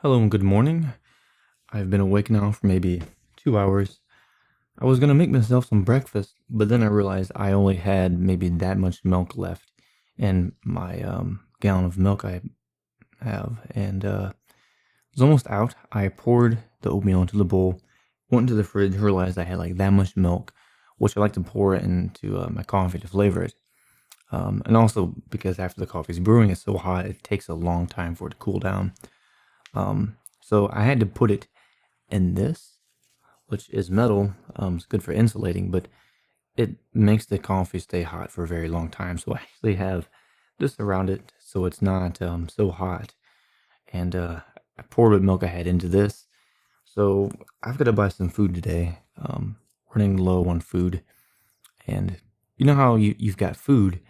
Hello and good morning. I've been awake now for maybe 2 hours. I was gonna make myself some breakfast, but then I realized I only had maybe that much milk left in my gallon of milk I have, and it was almost out. I poured the oatmeal into the bowl, went into the fridge, realized I had like that much milk, which I like to pour it into my coffee to flavor it. And also because after the coffee's brewing, it's so hot, it takes a long time for it to cool down. So I had to put it in this, which is metal. It's good for insulating, but it makes the coffee stay hot for a very long time. So I actually have this around it so it's not so hot. And I poured the milk I had into this. So I've got to buy some food today. Running low on food. And you know how you've got food,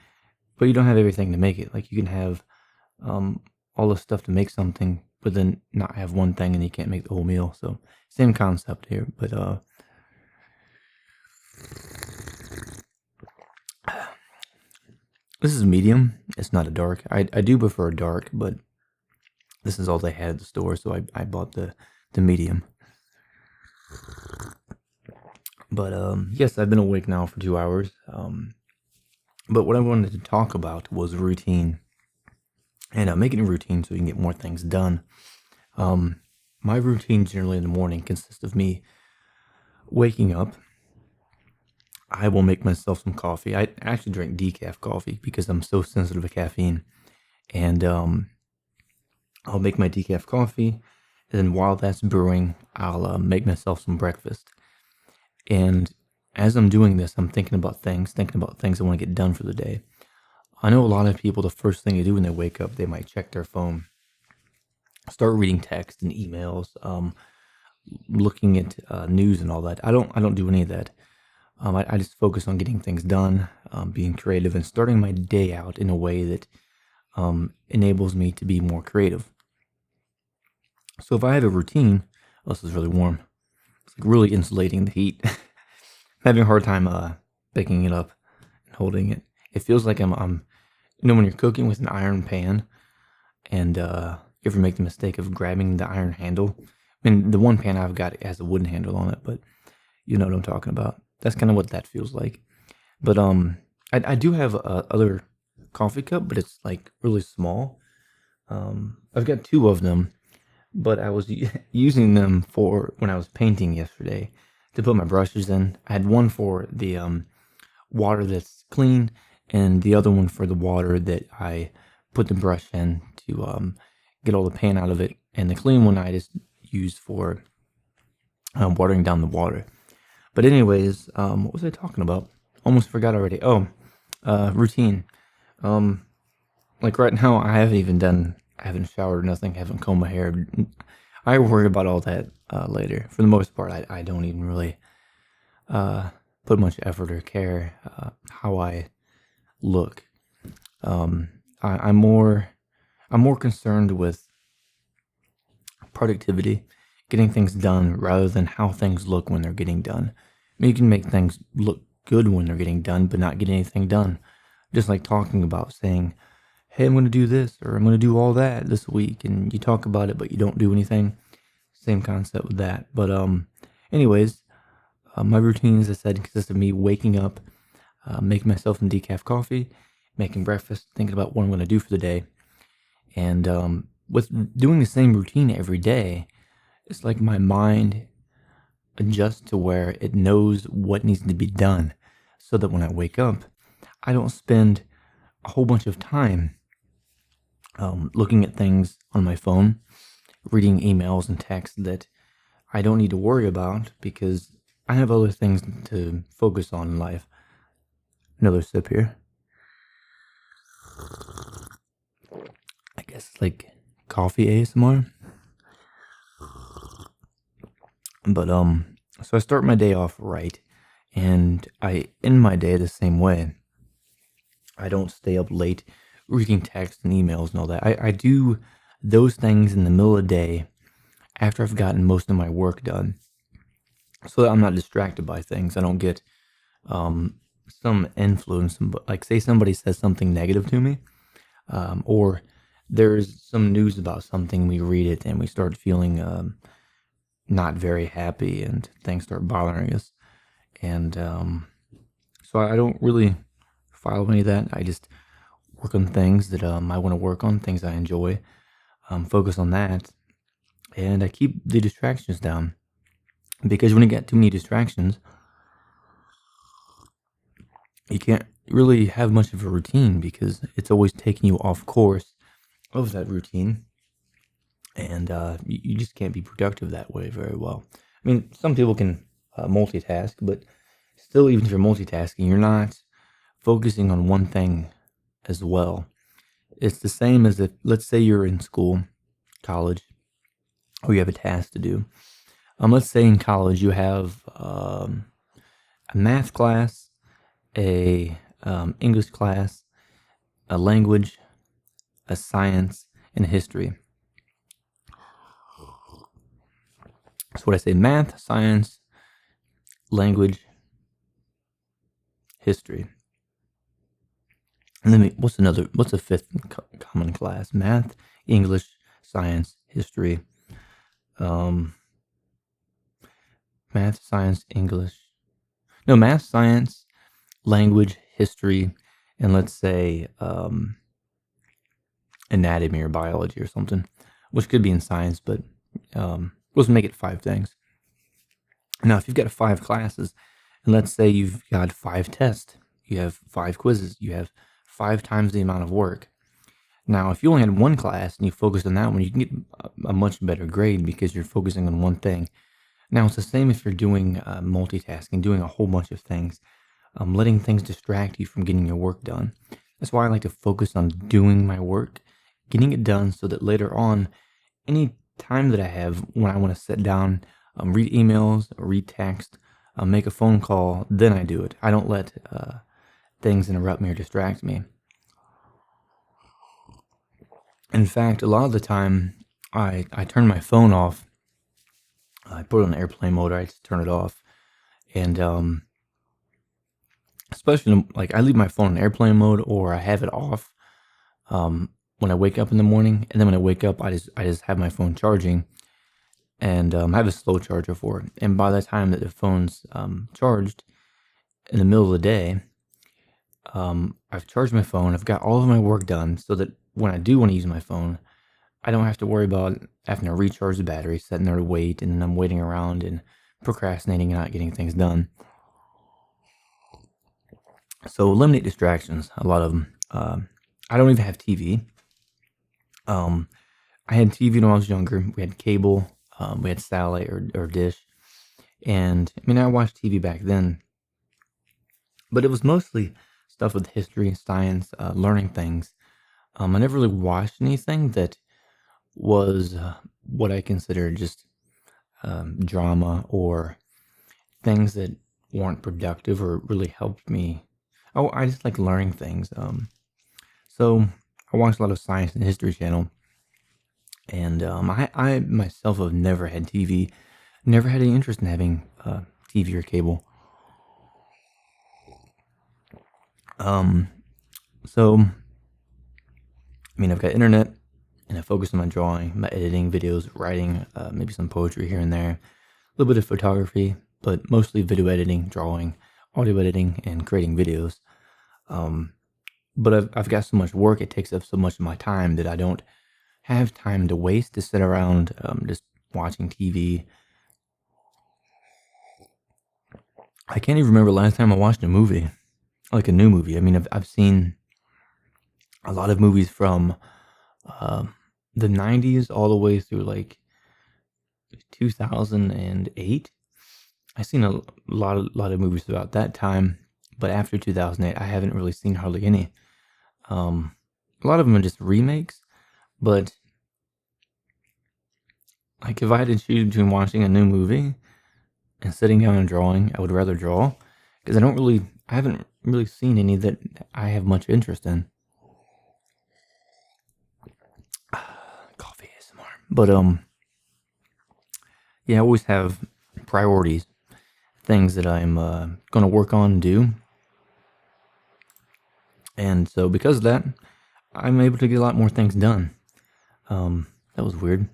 but you don't have everything to make it. Like you can have all the stuff to make something, but then not have one thing and you can't make the whole meal. So same concept here, but this is medium. It's not a dark. I do prefer a dark, but this is all they had at the store, so I bought the medium. But yes, I've been awake now for 2 hours. But what I wanted to talk about was routine, and making a routine so you can get more things done. My routine generally in the morning consists of me waking up. I will make myself some coffee. I actually drink decaf coffee because I'm so sensitive to caffeine. And I'll make my decaf coffee. And then while that's brewing, I'll make myself some breakfast. And as I'm doing this, I'm thinking about things I want to get done for the day. I know a lot of people, the first thing they do when they wake up, they might check their phone, start reading text and emails, looking at news and all that. I don't do any of that. I just focus on getting things done, being creative, and starting my day out in a way that enables me to be more creative. So if I have a routine, this is really warm. It's like really insulating the heat. I'm having a hard time picking it up and holding it. It feels like I'm when you're cooking with an iron pan and you ever make the mistake of grabbing the iron handle. I mean, the one pan I've got has a wooden handle on it, but you know what I'm talking about. That's kind of what that feels like. But I do have a other coffee cup, but it's like really small. I've got two of them, but I was using them for when I was painting yesterday to put my brushes in. I had one for the water that's clean, and the other one for the water that I put the brush in to get all the paint out of it. And the clean one I just used for watering down the water. But anyways, what was I talking about? Almost forgot already. Oh, routine. Like right now, I haven't showered, nothing, haven't combed my hair. I worry about all that later. For the most part, I don't even really put much effort or care how I look. I'm more concerned with productivity, getting things done rather than how things look when they're getting done. I mean, you can make things look good when they're getting done, but not get anything done. Just like talking about saying, hey, I'm going to do this or I'm going to do all that this week. And you talk about it, but you don't do anything. Same concept with that. But anyways, my routine, as I said, consists of me waking up, making myself some decaf coffee, making breakfast, thinking about what I'm going to do for the day. And with doing the same routine every day, it's like my mind adjusts to where it knows what needs to be done so that when I wake up, I don't spend a whole bunch of time looking at things on my phone, reading emails and texts that I don't need to worry about because I have other things to focus on in life. Another sip here. I guess it's like coffee ASMR. But so I start my day off right, and I end my day the same way. I don't stay up late reading texts and emails and all that. I do those things in the middle of the day after I've gotten most of my work done, so that I'm not distracted by things. I don't get some influence, like say somebody says something negative to me, or there's some news about something, we read it, and we start feeling not very happy, and things start bothering us. And so I don't really follow any of that. I just work on things that I want to work on, things I enjoy, focus on that, and I keep the distractions down. Because when you get too many distractions, you can't really have much of a routine because it's always taking you off course of that routine, and you just can't be productive that way very well. I mean, some people can multitask, but still, even if you're multitasking, you're not focusing on one thing as well. It's the same as if, let's say, you're in school, college, or you have a task to do. Let's say in college you have a math class, a English class, a language, a science, and a history. So what I say: math, science, language, history. And then what's a fifth common class? Math, English, science, history. Math, science, English. No, math, science, language, history, and let's say anatomy or biology or something, which could be in science, but let's make it 5 things. Now, if you've got 5 classes, and let's say you've got 5 tests, you have 5 quizzes, you have 5 times the amount of work. Now, if you only had one class and you focused on that one, you can get a much better grade because you're focusing on one thing. Now, it's the same if you're doing multitasking, doing a whole bunch of things, letting things distract you from getting your work done. That's why I like to focus on doing my work, getting it done, so that later on, any time that I have when I want to sit down, read emails, read text, make a phone call, then I do it. I don't let things interrupt me or distract me. In fact, a lot of the time, I turn my phone off. I put it on airplane mode, or I just turn it off. And especially, like, I leave my phone on airplane mode, or I have it off when I wake up in the morning. And then when I wake up, I just have my phone charging, and I have a slow charger for it. And by the time that the phone's charged in the middle of the day, I've charged my phone, I've got all of my work done, so that when I do want to use my phone, I don't have to worry about having to recharge the battery, sitting there to wait, and then I'm waiting around and procrastinating and not getting things done. So eliminate distractions, a lot of them. I don't even have TV. I had TV when I was younger. We had cable, we had satellite or dish. And I mean, I watched TV back then, but it was mostly stuff with history, science, learning things. I never really watched anything that was what I consider just drama, or things that weren't productive or really helped me. Oh, I just like learning things. So I watched a lot of science and history channel, and I myself have never had TV, never had any interest in having TV or cable. So I mean, I've got internet, and I focus on my drawing, my editing, videos, writing, maybe some poetry here and there, a little bit of photography, but mostly video editing, drawing, audio editing, and creating videos. But I've got so much work, it takes up so much of my time that I don't have time to waste to sit around just watching TV. I can't even remember the last time I watched a movie, like a new movie. I mean, I've seen a lot of movies from the 90s all the way through like 2008. I've seen a lot of movies throughout that time, but after 2008, I haven't really seen hardly any. A lot of them are just remakes, but like, if I had to choose between watching a new movie and sitting down and drawing, I would rather draw, because I haven't really seen any that I have much interest in. Coffee ASMR. But yeah, I always have priorities, things that I'm going to work on and do. And so because of that, I'm able to get a lot more things done. That was weird.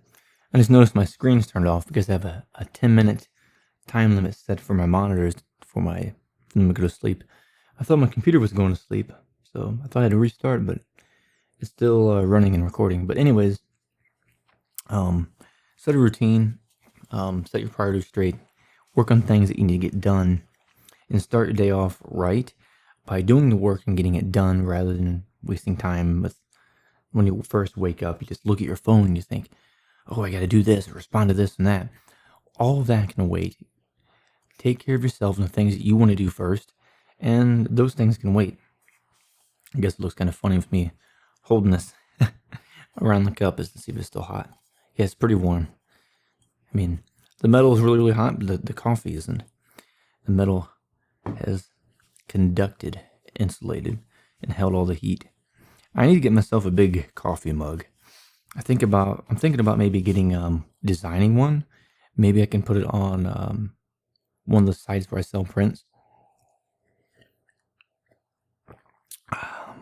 I just noticed my screen's turned off because I have a 10-minute time limit set for my monitors for them to go to sleep. I thought my computer was going to sleep, so I thought I had to restart, but it's still running and recording. But anyways, set a routine, set your priorities straight, work on things that you need to get done, and start your day off right by doing the work and getting it done rather than wasting time with when you first wake up. You just look at your phone and you think, oh, I got to do this, respond to this and that. All of that can wait. Take care of yourself and the things that you want to do first, and those things can wait. I guess it looks kind of funny with me holding this around the cup is to see if it's still hot. Yeah, it's pretty warm. I mean, the metal is really, really hot, but the coffee isn't. The metal has conducted, insulated, and held all the heat. I need to get myself a big coffee mug. I'm thinking about maybe designing one. Maybe I can put it on one of the sites where I sell prints.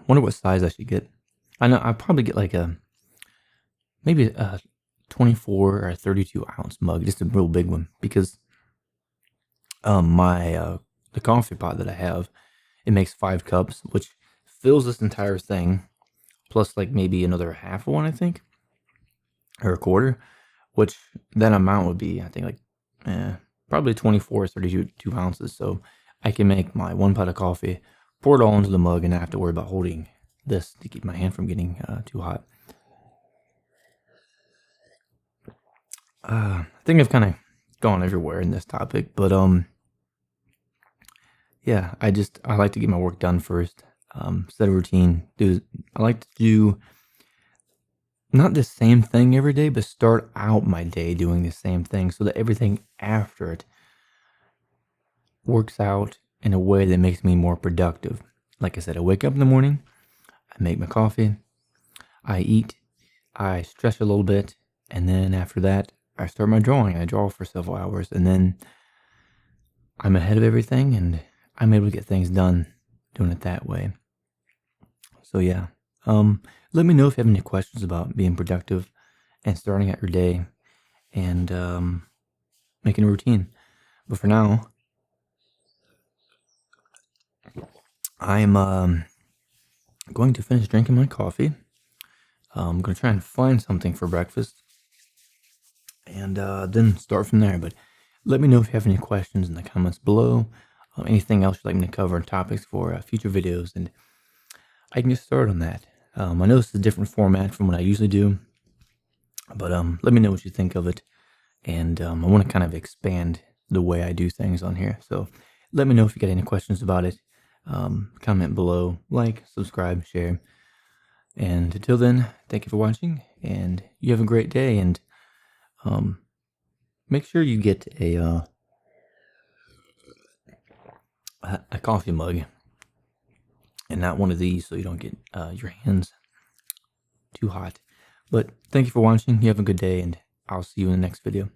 Wonder what size I should get. I know I'll probably get like maybe a 24 or a 32 ounce mug, just a real big one, because the coffee pot that I have, it makes 5 cups, which fills this entire thing, plus like maybe another half one, I think, or a quarter, which that amount would be, I think, like probably 24 or 32 ounces. So I can make my 1 pot of coffee, pour it all into the mug, and not have to worry about holding this to keep my hand from getting too hot. I think I've kind of gone everywhere in this topic, but yeah, I like to get my work done first. Set a routine. I like to do not the same thing every day, but start out my day doing the same thing so that everything after it works out in a way that makes me more productive. Like I said, I wake up in the morning, I make my coffee, I eat, I stretch a little bit, and then after that, I start my drawing. I draw for several hours, and then I'm ahead of everything, and I'm able to get things done doing it that way. So yeah, let me know if you have any questions about being productive and starting out your day and making a routine. But for now, I'm going to finish drinking my coffee. I'm going to try and find something for breakfast and then start from there. But let me know if you have any questions in the comments below. Anything else you'd like me to cover, topics for future videos, and I can get started on that. I know this is a different format from what I usually do, but let me know what you think of it. And I want to kind of expand the way I do things on here. So let me know if you got any questions about it. Comment below, like, subscribe, share. And until then, thank you for watching, and you have a great day. And make sure you get a coffee mug and not one of these, so you don't get your hands too hot. But thank you for watching. You have a good day, and I'll see you in the next video.